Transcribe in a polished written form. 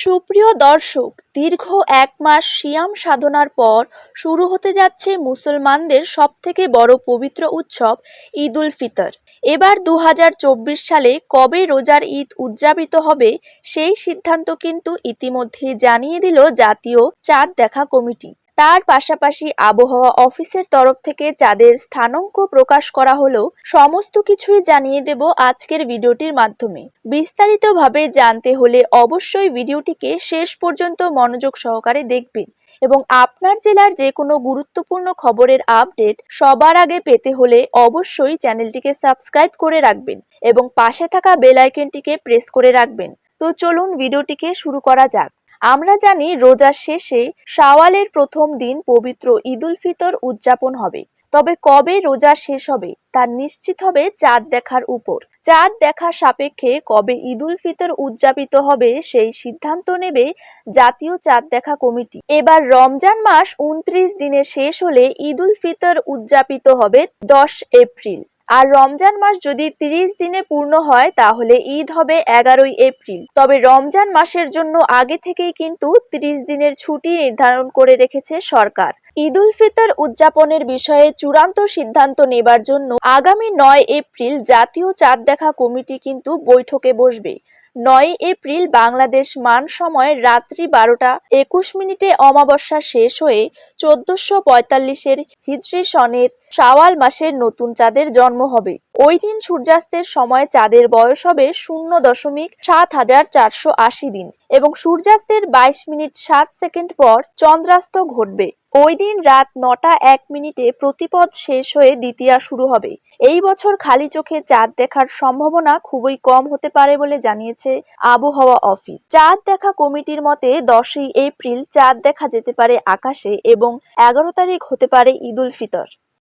সুপ্রিয় দর্শক, দীর্ঘ এক মাস সিয়াম সাধনার পর শুরু হতে যাচ্ছে মুসলমানদের সবথেকে বড় পবিত্র উৎসব ঈদ উল ফিতর। এবার ২০২৪ সালে কবে রোজার ঈদ উদযাপিত হবে সেই সিদ্ধান্ত কিন্তু ইতিমধ্যেই জানিয়ে দিল জাতীয় চাঁদ দেখা কমিটি। তার পাশাপাশি আবহাওয়া অফিসের তরফ থেকে চাঁদের স্থানাঙ্ক প্রকাশ করা হলো। সমস্ত কিছুই জানিয়ে দেব আজকের ভিডিওটির মাধ্যমে। বিস্তারিতভাবে জানতে হলে অবশ্যই ভিডিওটিকে শেষ পর্যন্ত মনোযোগ সহকারে দেখবেন এবং আপনার জেলার যে কোনো গুরুত্বপূর্ণ খবরের আপডেট সবার আগে পেতে হলে অবশ্যই চ্যানেলটিকে সাবস্ক্রাইব করে রাখবেন এবং পাশে থাকা বেল আইকনটিকে প্রেস করে রাখবেন। তো চলুন ভিডিওটিকে শুরু করা যাক। আমরা জানি রোজার শেষে শাওয়ালের প্রথম দিন পবিত্র ঈদ উল ফিতর উদযাপন হবে। তবে কবে রোজা শেষ হবে তা নিশ্চিত হবে চাঁদ দেখার উপর। চাঁদ দেখার সাপেক্ষে কবে ঈদ উল ফিতর উদযাপিত হবে সেই সিদ্ধান্ত নেবে জাতীয় চাঁদ দেখা কমিটি। এবার রমজান মাস ২৯ দিনে শেষ হলে ঈদ উল ফিতর উদযাপিত হবে ১০ এপ্রিল। আর রমজান মাস যদি ৩০ দিনে পূর্ণ হয় তাহলে ঈদ হবে ১১ই এপ্রিল। তবে রমজান মাসের জন্য আগে থেকেই কিন্তু ৩০ দিনের ছুটি নির্ধারণ করে রেখেছে সরকার। ঈদ উল ফিতর উদযাপনের বিষয়ে চূড়ান্ত সিদ্ধান্ত নেবার জন্য আগামী ৯ এপ্রিল জাতীয় চাঁদ দেখা কমিটি কিন্তু বৈঠকে বসবে। ৯ এপ্রিল বাংলাদেশ মান সময় রাত্রি ১২টা ২১ অমাবস্যা শেষ হয়ে ১৪৪৫ হিজরি সনের শাওয়াল মাসের নতুন চাঁদের জন্ম হবে। ওই দিন সূর্যাস্তের সময় চাঁদের বয়স হবে ০.৭৪৮০ দিন এবং সূর্যাস্তের ২২ মিনিট ৭ সেকেন্ড পর চন্দ্রাস্ত ঘটবে। ওই দিন রাত ৯টা ১ প্রতিপদ শেষ হয়ে দ্বিতীয়া শুরু হবে। এই বছর খালি চোখে চাঁদ দেখার সম্ভাবনা খুবই কম হতে পারে বলে জানিয়েছে আবহাওয়া অফিস। চাঁদ দেখা কমিটির মতে ১০ই এপ্রিল চাঁদ দেখা যেতে পারে আকাশে এবং ১১ তারিখ হতে পারে ঈদ উল ফিতর।